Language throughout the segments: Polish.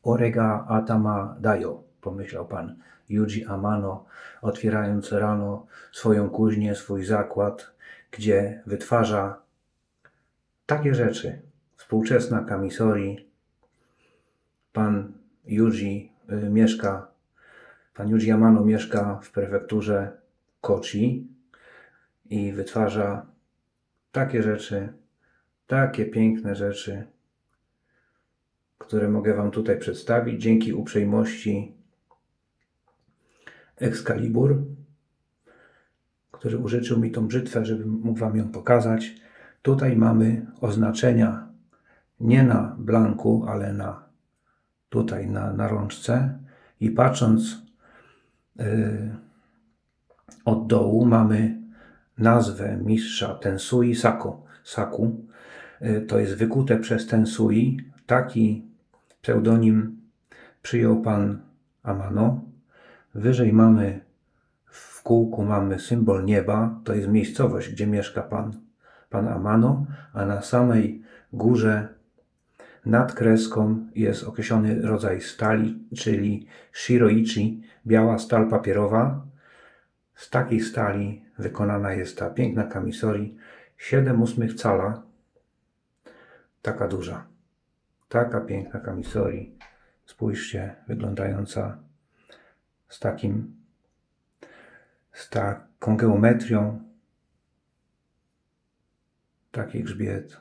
Orega Atama Dayo, pomyślał pan Yuji Amano, otwierając rano swoją kuźnię, swój zakład, gdzie wytwarza takie rzeczy. Współczesna kamisori. Pan Yuji Amano mieszka w prefekturze Kochi i wytwarza takie rzeczy, takie piękne rzeczy, które mogę wam tutaj przedstawić dzięki uprzejmości Excalibur, który użyczył mi tą brzytwę, żebym mógł wam ją pokazać. Tutaj mamy oznaczenia nie na blanku, ale tutaj na rączce i patrząc od dołu mamy nazwę mistrza Tensui Saku. To jest wykute przez Tensui. Taki pseudonim przyjął pan Amano. Wyżej w kółku mamy symbol nieba. To jest miejscowość, gdzie mieszka pan Amano, a na samej górze nad kreską jest określony rodzaj stali, czyli shiroichi, biała stal papierowa. Z takiej stali wykonana jest ta piękna kamisori 7/8 cala. Taka duża. Taka piękna kamisori. Spójrzcie, wyglądająca z taką geometrią. Taki grzbiet.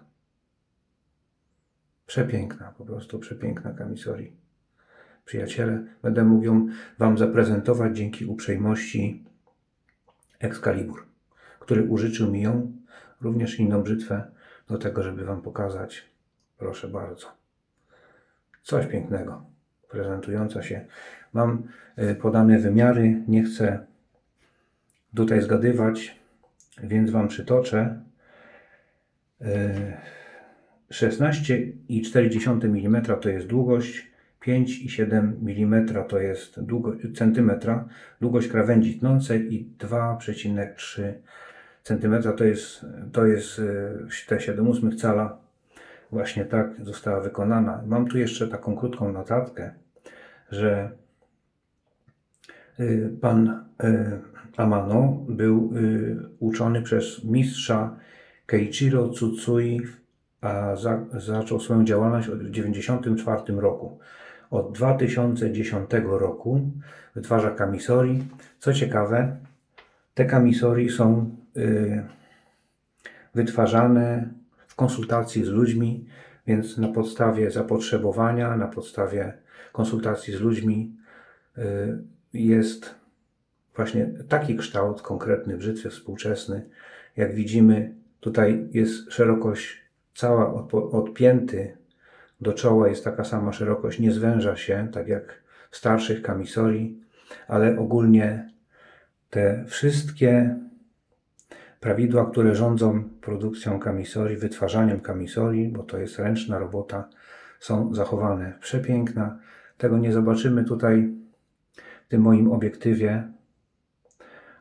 Przepiękna, po prostu przepiękna kamisori. Przyjaciele, będę mógł ją wam zaprezentować dzięki uprzejmości Excalibur, który użyczył mi ją, również inną brzytwę, do tego, żeby wam pokazać. Proszę bardzo. Coś pięknego. Prezentująca się. Mam podane wymiary. Nie chcę tutaj zgadywać, więc wam przytoczę. 16,4 mm to jest długość, 5,7 mm to jest centymetra, długość krawędzi tnącej i 2,3 cm to jest te 7/8 cala. Właśnie tak została wykonana. Mam tu jeszcze taką krótką notatkę, że pan Amano był uczony przez mistrza Keiichiro Tsutsui, a zaczął swoją działalność w 1994 roku. Od 2010 roku wytwarza kamisori. Co ciekawe, te kamisori są wytwarzane w konsultacji z ludźmi, więc na podstawie zapotrzebowania, na podstawie konsultacji z ludźmi jest właśnie taki kształt konkretny brzytwy współczesny. Jak widzimy, tutaj jest szerokość cała od pięty do czoła jest taka sama szerokość, nie zwęża się, tak jak w starszych kamisori, ale ogólnie te wszystkie prawidła, które rządzą produkcją kamisori, wytwarzaniem kamisori, bo to jest ręczna robota, są zachowane. Przepiękna. Tego nie zobaczymy tutaj w tym moim obiektywie,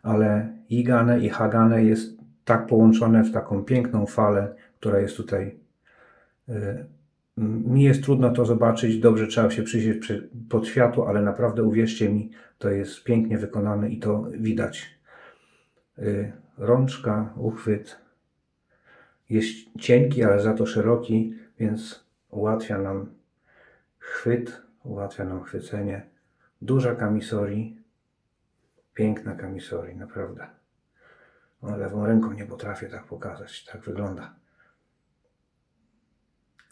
ale Higane i Hagane jest tak połączone w taką piękną falę, która jest tutaj. Mi jest trudno to zobaczyć, dobrze trzeba się przyjrzeć pod światło, ale naprawdę uwierzcie mi, to jest pięknie wykonane i to widać. Rączka, uchwyt jest cienki, ale za to szeroki, więc ułatwia nam chwyt, ułatwia nam chwycenie. Duża kamisori, piękna kamisori, naprawdę. Lewą ręką nie potrafię tak pokazać, tak wygląda.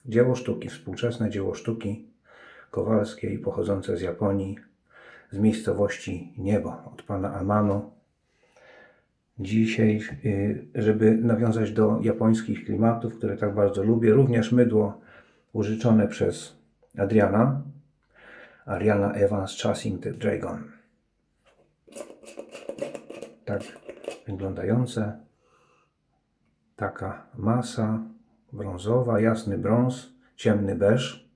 Dzieło sztuki, współczesne dzieło sztuki kowalskiej pochodzące z Japonii, z miejscowości Niebo, od pana Amano. Dzisiaj, żeby nawiązać do japońskich klimatów, które tak bardzo lubię, również mydło użyczone przez Ariana Evans Chasing the Dragon. Tak wyglądające. Taka masa brązowa, jasny brąz, ciemny beż.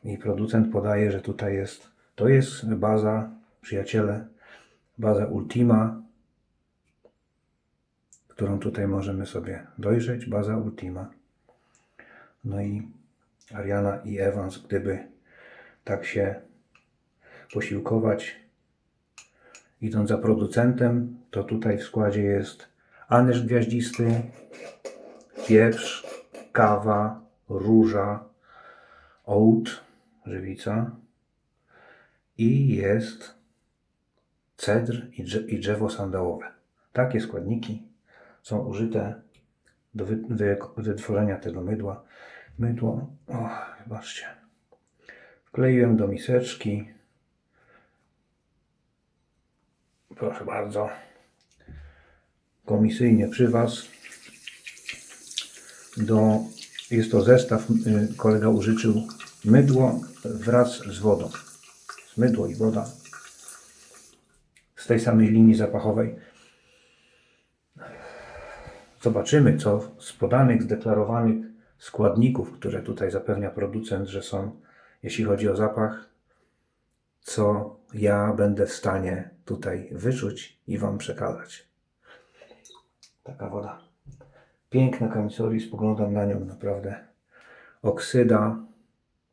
I producent podaje, że tutaj to jest baza, przyjaciele, baza Ultima, którą tutaj możemy sobie dojrzeć, baza Ultima. No i Ariana i Evans, gdyby tak się posiłkować. Idąc za producentem, to tutaj w składzie jest anyż gwiaździsty, pieprz, kawa, róża, ołd, żywica i jest cedr i drzewo sandałowe. Takie składniki są użyte do wytworzenia tego mydła. Mydło, zobaczcie, wkleiłem do miseczki. Proszę bardzo, komisyjnie przy Was. Jest to zestaw, kolega użyczył mydło wraz z wodą. Mydło i woda z tej samej linii zapachowej. Zobaczymy, co z podanych, zdeklarowanych składników, które tutaj zapewnia producent, że są, jeśli chodzi o zapach, co ja będę w stanie tutaj wyczuć i Wam przekazać. Taka woda. Piękna kamisoria, spoglądam na nią naprawdę. Oksyda,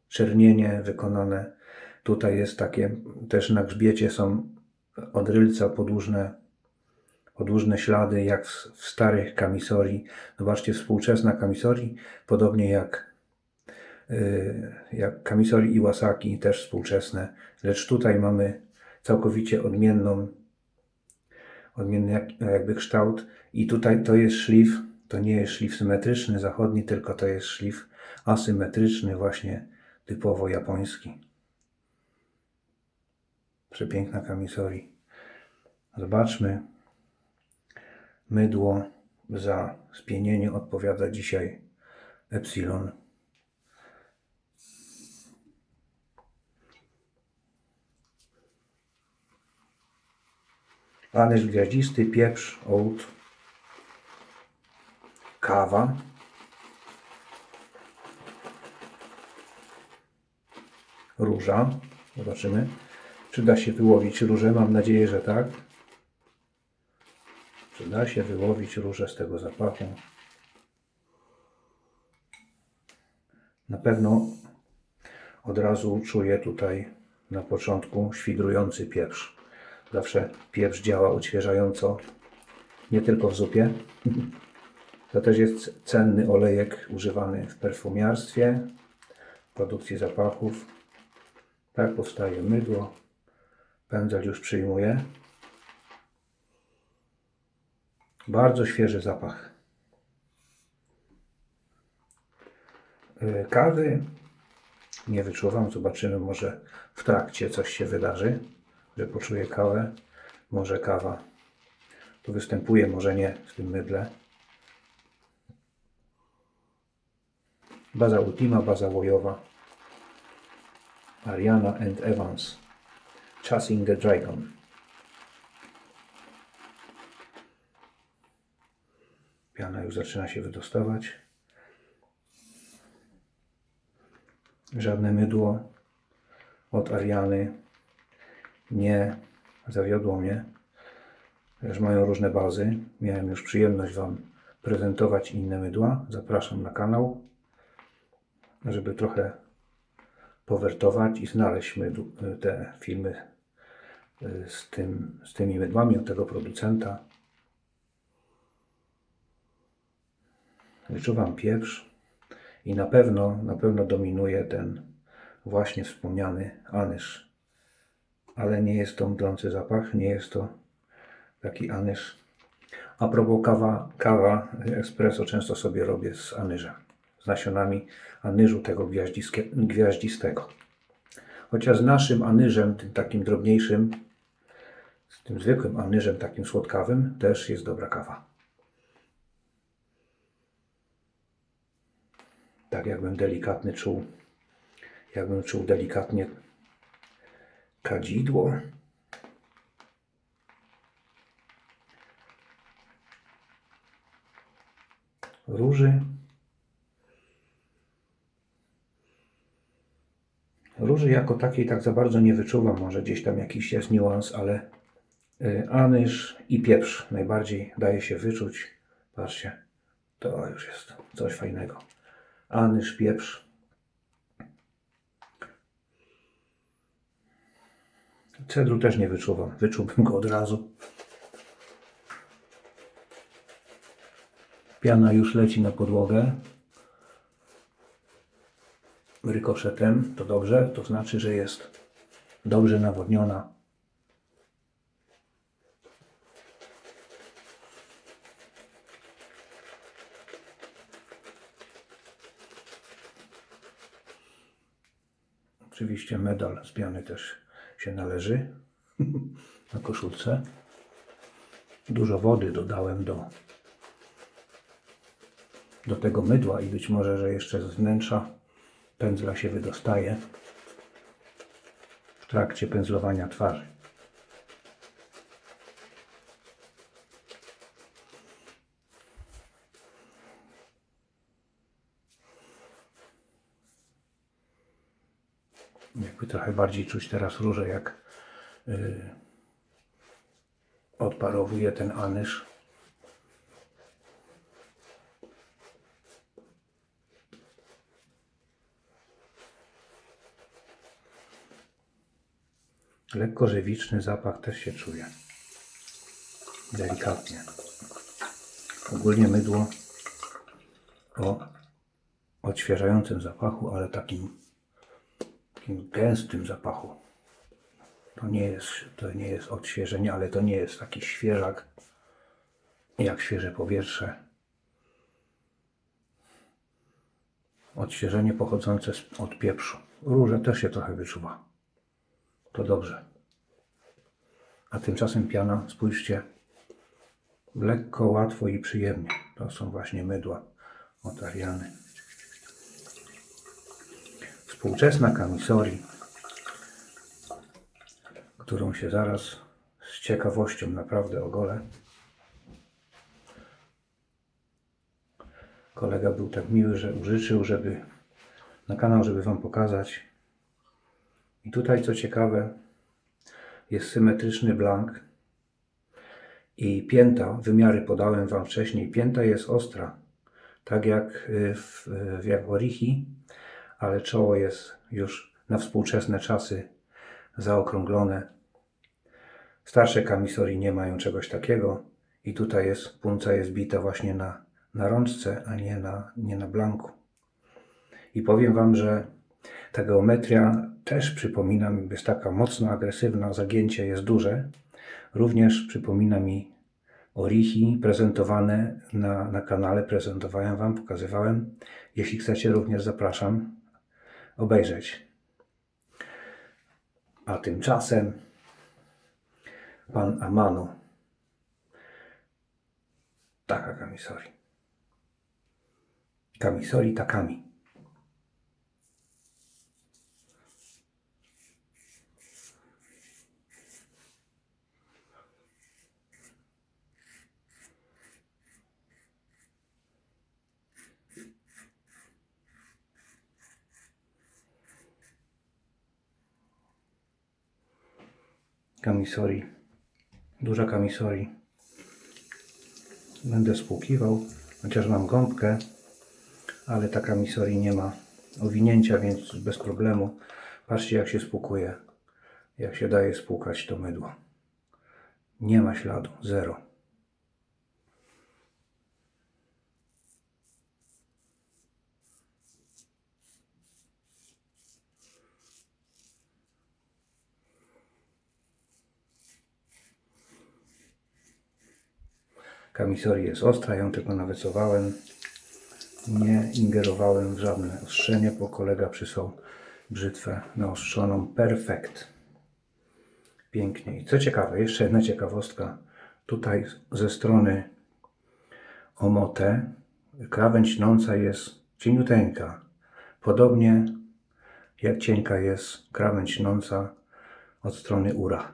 czernienie wykonane. Tutaj jest takie, też na grzbiecie są od rylca podłużne ślady, jak w starych kamisorii. Zobaczcie, współczesna kamisorii, podobnie jak kamisorii Iwasaki, też współczesne. Lecz tutaj mamy całkowicie odmienny jakby kształt. I tutaj to jest szlif, to nie jest szlif symetryczny zachodni, tylko to jest szlif asymetryczny, właśnie typowo japoński. Przepiękna kamisoria. Zobaczmy. Mydło za spienienie odpowiada dzisiaj Epsilon. Anyż gwiaździsty, pieprz, ołd, kawa, róża. Zobaczymy, czy da się wyłowić różę. Mam nadzieję, że tak. Czy da się wyłowić różę z tego zapachu? Na pewno od razu czuję tutaj na początku świdrujący pieprz. Zawsze pieprz działa odświeżająco, nie tylko w zupie. To też jest cenny olejek używany w perfumiarstwie, w produkcji zapachów. Tak powstaje mydło. Pędzel już przyjmuje. Bardzo świeży zapach. Kawy nie wyczuwam. Zobaczymy, może w trakcie coś się wydarzy, że poczuję kawę. Może kawa tu występuje, może nie w tym mydle. Baza Ultima, baza łojowa. Ariana and Evans. Chasing the Dragon. Piana już zaczyna się wydostawać. Żadne mydło od Ariany nie zawiodło mnie. Też mają różne bazy. Miałem już przyjemność Wam prezentować inne mydła. Zapraszam na kanał, żeby trochę powertować i znaleźć te filmy z tymi mydłami od tego producenta. Wyczuwam pieprz i na pewno dominuje ten właśnie wspomniany anyż. Ale nie jest to mdlący zapach, nie jest to taki anyż. A propos kawa espresso często sobie robię z anyżem, z nasionami anyżu tego gwiaździstego. Chociaż z naszym anyżem, tym takim drobniejszym, z tym zwykłym anyżem takim słodkawym, też jest dobra kawa. Tak jakbym czuł delikatnie kadzidło. Róży. Róży jako takiej tak za bardzo nie wyczuwam. Może gdzieś tam jakiś jest niuans, ale anyż i pieprz najbardziej daje się wyczuć. Patrzcie, to już jest coś fajnego. Anyż, pieprz. Cedru też nie wyczuwam. Wyczułbym go od razu. Piana już leci na podłogę. Rykoszetem. To dobrze. To znaczy, że jest dobrze nawodniona. Oczywiście medal z piany też się należy na koszulce. Dużo wody dodałem do tego mydła i być może, że jeszcze z wnętrza pędzla się wydostaje w trakcie pędzlowania twarzy. Jakby trochę bardziej czuć teraz różę, jak odparowuje ten anyż. Lekko żywiczny zapach też się czuje. Delikatnie. Ogólnie mydło o odświeżającym zapachu, ale takim gęstym zapachu. To nie jest odświeżenie, ale to nie jest taki świeżak jak świeże powietrze. Odświeżenie pochodzące od pieprzu. Różę też się trochę wyczuwa. To dobrze. A tymczasem piana, spójrzcie, lekko, łatwo i przyjemnie. To są właśnie mydła od Ariany. Współczesna kamisori, którą się zaraz z ciekawością naprawdę ogolę. Kolega był tak miły, że użyczył, na kanał, żeby Wam pokazać. I tutaj, co ciekawe, jest symetryczny blank i pięta, wymiary podałem Wam wcześniej, pięta jest ostra, tak jak w Orihi, ale czoło jest już na współczesne czasy zaokrąglone. Starsze kamisori nie mają czegoś takiego i tutaj punca jest bita właśnie na rączce, a nie na blanku. I powiem Wam, że ta geometria też przypomina mi, jest taka mocno agresywna, zagięcie jest duże. Również przypomina mi Orihi prezentowane na kanale, prezentowałem Wam, pokazywałem. Jeśli chcecie, również zapraszam obejrzeć. A tymczasem pan Amano. Taka kamisori. Kamisori takami. Kamisori, duża kamisori. Będę spłukiwał, chociaż mam gąbkę, ale ta kamisori nie ma owinięcia, więc bez problemu. Patrzcie, jak się spłukuje, jak się daje spłukać to mydło. Nie ma śladu, zero. Kamisori jest ostra, ją tylko nawecowałem. Nie ingerowałem w żadne ostrzenie, bo kolega przysłał brzytwę naostrzoną. Perfekt. Pięknie. I co ciekawe, jeszcze jedna ciekawostka. Tutaj ze strony omote krawędź nąca jest cieniuteńka. Podobnie jak cienka jest krawędź nąca od strony ura.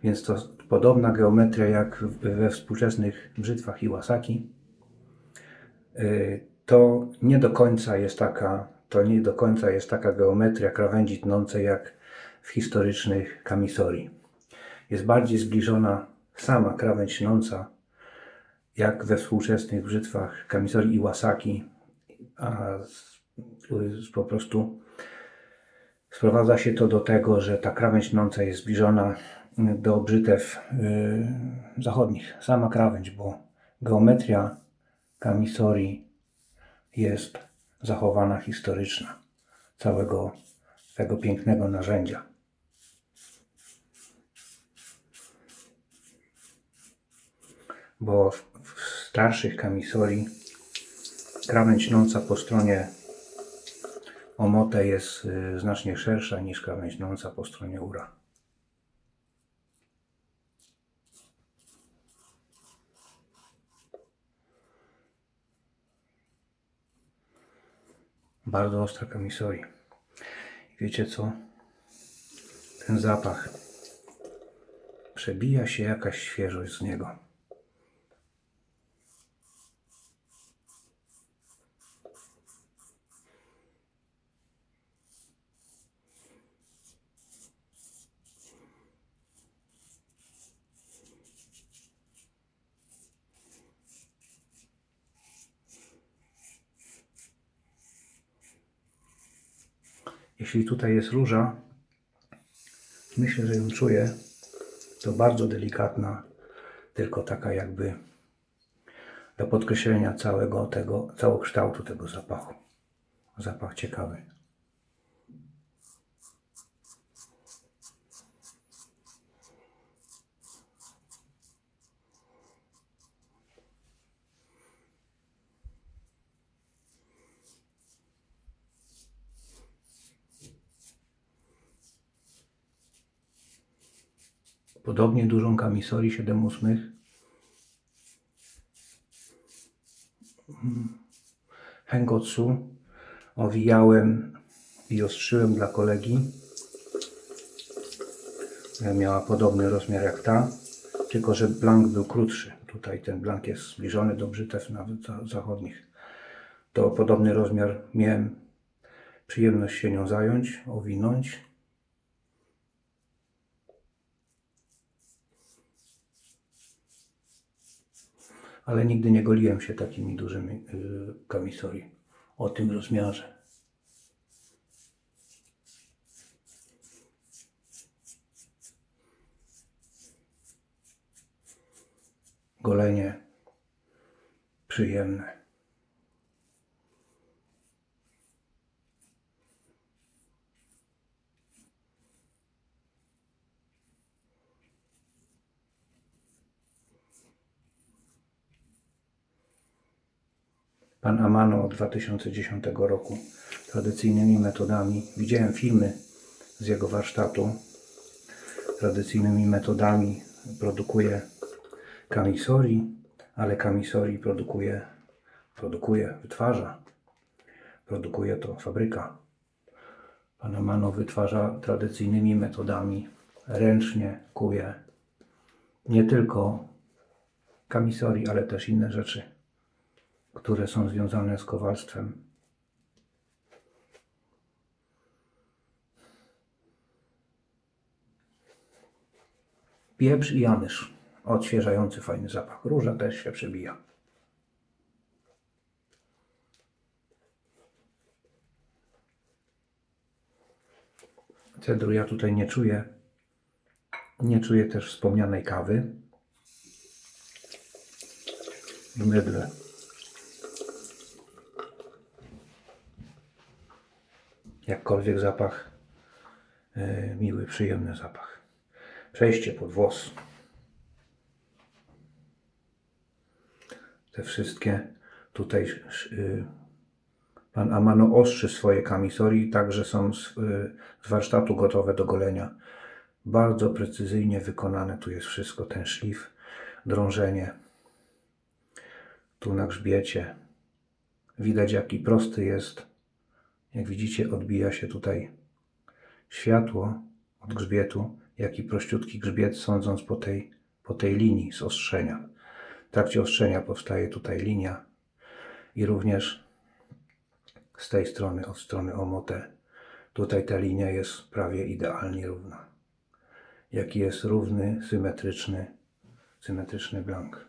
Więc to podobna geometria jak we współczesnych brzytwach Iwasaki. To nie do końca jest taka geometria krawędzi tnącej jak w historycznych kamisori. Jest bardziej zbliżona sama krawędź tnąca jak we współczesnych brzytwach kamisori Iwasaki, a po prostu Sprowadza się to do tego, że ta krawędź tnąca jest zbliżona do brzytew zachodnich. Sama krawędź, bo geometria kamisorii jest zachowana historyczna całego tego pięknego narzędzia. Bo w starszych kamisorii krawędź tnąca po stronie omote jest znacznie szersza niż krawędź tnąca po stronie ura. Bardzo ostra kamisoria. I wiecie co? Ten zapach. Przebija się jakaś świeżość z niego. Jeśli tutaj jest róża, myślę, że ją czuję. To bardzo delikatna, tylko taka jakby do podkreślenia całego całokształtu tego zapachu. Zapach ciekawy. Podobnie dużą kamisorii 7/8 Hengotsu owijałem i ostrzyłem dla kolegi. Miała podobny rozmiar jak ta, tylko że blank był krótszy. Tutaj ten blank jest zbliżony do brzytew nawet zachodnich. To podobny rozmiar miałem przyjemność się nią zająć, owinąć. Ale nigdy nie goliłem się takimi dużymi kamisorii o tym rozmiarze. Golenie przyjemne. Pan Amano od 2010 roku tradycyjnymi metodami. Widziałem filmy z jego warsztatu. Tradycyjnymi metodami produkuje kamisorii, ale kamisorii wytwarza. Produkuje to fabryka. Pan Amano wytwarza tradycyjnymi metodami. Ręcznie kuje nie tylko kamisorii, ale też inne rzeczy, które są związane z kowalstwem. Pieprz i anyż. Odświeżający, fajny zapach. Róża też się przebija. Cedru ja tutaj nie czuję. Nie czuję też wspomnianej kawy. W mydle. Jakkolwiek zapach, miły, przyjemny zapach. Przejście pod włos. Te wszystkie tutaj pan Amano ostrzy swoje kamisorii, także są z warsztatu gotowe do golenia. Bardzo precyzyjnie wykonane tu jest wszystko, ten szlif, drążenie. Tu na grzbiecie. Widać, jaki prosty jest. Jak widzicie, odbija się tutaj światło od grzbietu, jaki prościutki grzbiet, sądząc po tej linii z ostrzenia. W trakcie ostrzenia powstaje tutaj linia i również z tej strony, od strony omote, tutaj ta linia jest prawie idealnie równa. Jaki jest równy, symetryczny blank.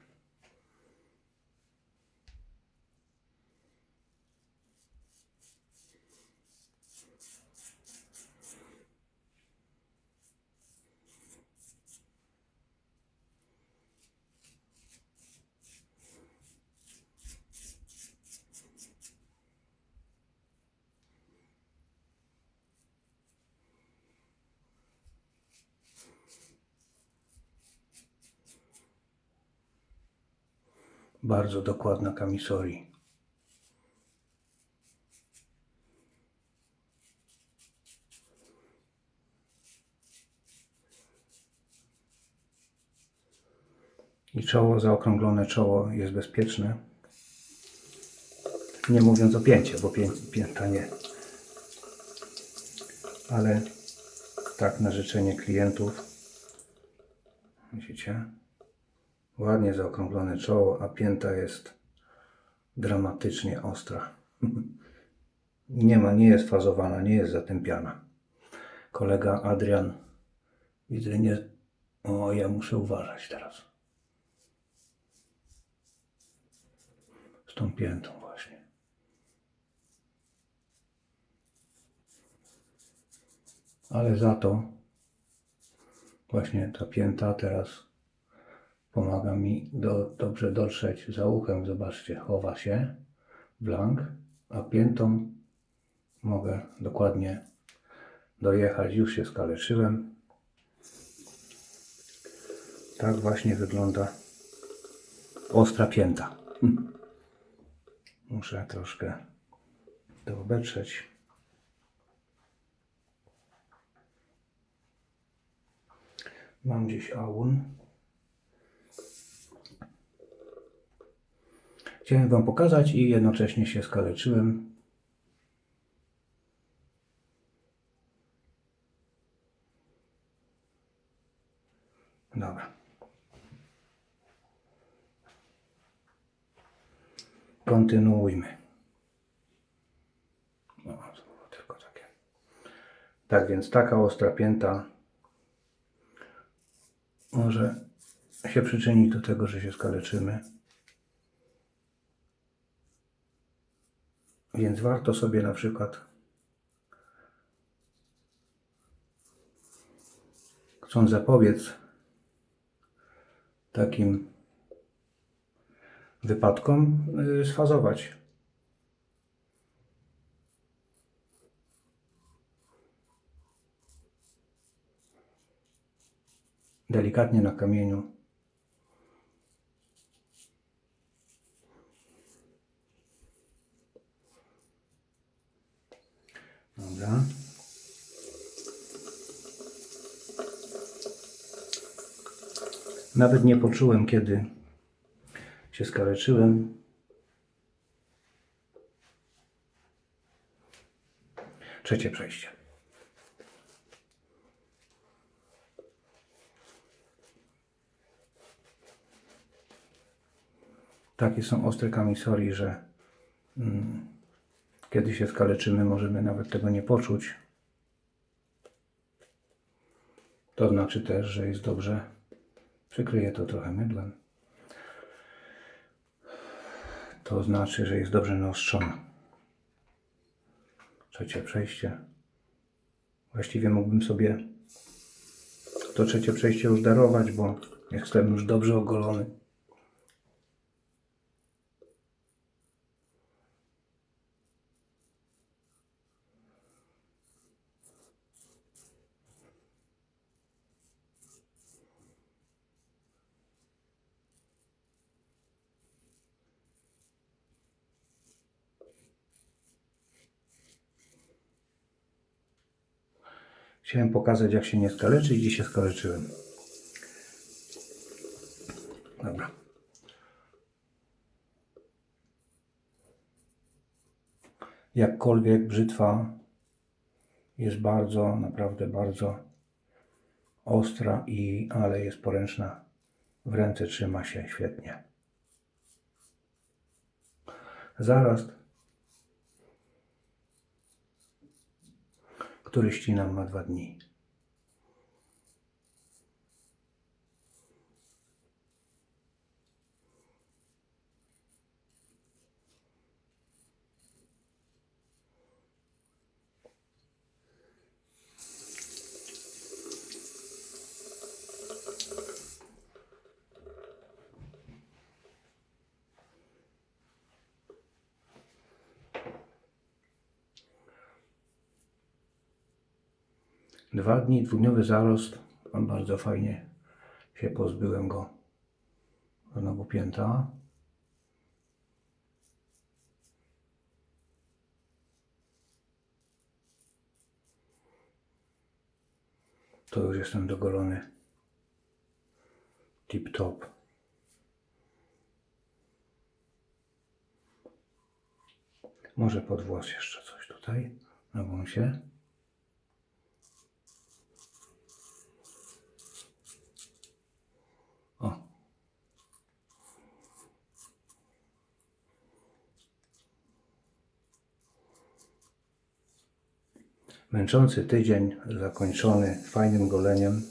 bardzo dokładna kamisorii. I czoło, zaokrąglone czoło jest bezpieczne. Nie mówiąc o pięcie, bo pięta nie. Ale tak na życzenie klientów. Widzicie? Ładnie zaokrąglone czoło, a pięta jest dramatycznie ostra. Nie jest fazowana, nie jest zatępiana. Kolega Adrian widzę nie... O, ja muszę uważać teraz. Z tą piętą właśnie. Ale za to właśnie ta pięta teraz pomaga mi dobrze dotrzeć za uchem. Zobaczcie, chowa się blank, a piętą mogę dokładnie dojechać. Już się skaleczyłem. Tak właśnie wygląda ostra pięta. Muszę troszkę to obetrzeć. Mam gdzieś aun. Chciałem Wam pokazać i jednocześnie się skaleczyłem. Dobra. Kontynuujmy. No, tylko takie. Tak więc taka ostra pięta może się przyczynić do tego, że się skaleczymy. Więc warto sobie na przykład, chcąc zapobiec takim wypadkom, sfazować. Delikatnie na kamieniu. Dobra. Nawet nie poczułem, kiedy się skaleczyłem. Trzecie przejście. Takie są ostre kamisorii, że kiedy się skaleczymy, możemy nawet tego nie poczuć. To znaczy też, że jest dobrze. Przykryję to trochę mydłem. To znaczy, że jest dobrze naostrzona. Trzecie przejście. Właściwie mógłbym sobie to trzecie przejście już darować, bo jestem już dobrze ogolony. Chciałem pokazać, jak się nie skaleczyć i się skaleczyłem. Dobra. Jakkolwiek brzytwa jest bardzo, naprawdę bardzo ostra, ale jest poręczna. W ręce trzyma się świetnie. Zarast, który ścinam, ma 2 dni. Dwa dni, 2-dniowy zarost. Bardzo fajnie się pozbyłem go. Znowu pięta. To już jestem dogolony. Tip top. Może pod włos jeszcze coś tutaj na wąsie. O. Męczący tydzień zakończony fajnym goleniem.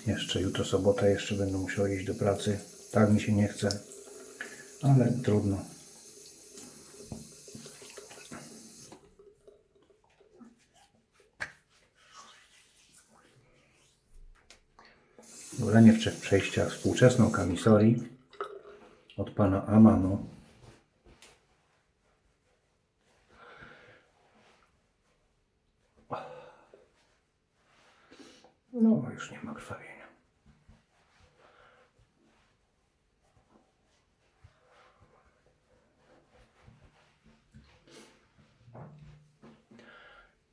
Jeszcze jutro sobota, jeszcze będę musiał iść do pracy. Tak mi się nie chce, ale trudno. Golenie w 3 przejściach współczesną kamisori od pana Amano. No, już nie ma krwawienia.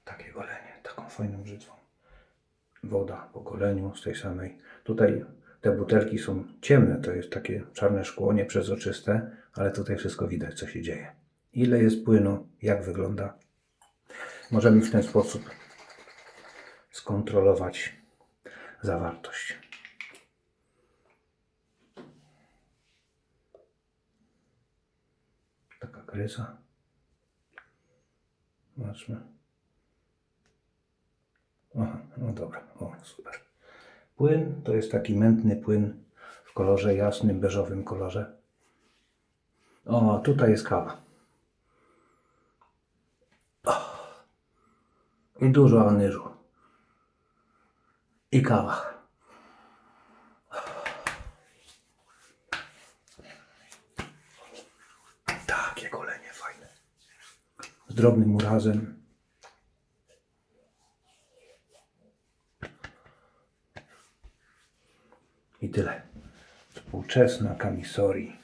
Takie golenie, taką fajną brzytwą. Woda po goleniu z tej samej. Tutaj te butelki są ciemne, to jest takie czarne szkło, nieprzezroczyste, ale tutaj wszystko widać, co się dzieje. Ile jest płynu, jak wygląda. Możemy w ten sposób skontrolować zawartość. Taka gryza. Zobaczmy. Aha, no dobra, o super. Płyn to jest taki mętny płyn w kolorze jasnym, beżowym kolorze. O, tutaj jest kawa. O, i dużo anyżu. I kawa. Takie golenie fajne. Z drobnym urazem. I tyle. Współczesna kamisori.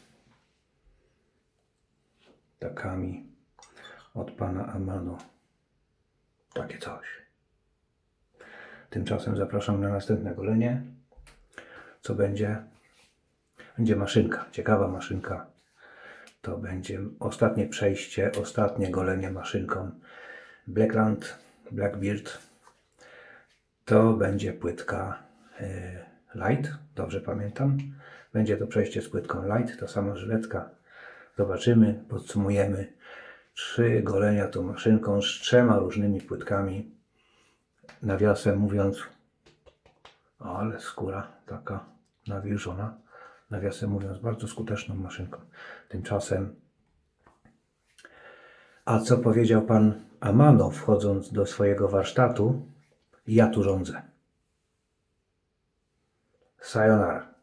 Takami od pana Amano. Takie coś. Tymczasem zapraszam na następne golenie. Co będzie? Będzie maszynka. Ciekawa maszynka. To będzie ostatnie przejście, ostatnie golenie maszynką Blackland, Blackbeard. To będzie płytka Light, dobrze pamiętam. Będzie to przejście z płytką Light, ta sama żyletka. Zobaczymy, podsumujemy 3 golenia tą maszynką z 3 różnymi płytkami. Nawiasem mówiąc, ale skóra taka nawilżona. Nawiasem mówiąc, bardzo skuteczną maszynką. Tymczasem, a co powiedział pan Amano, wchodząc do swojego warsztatu? Ja tu rządzę. Sayonara.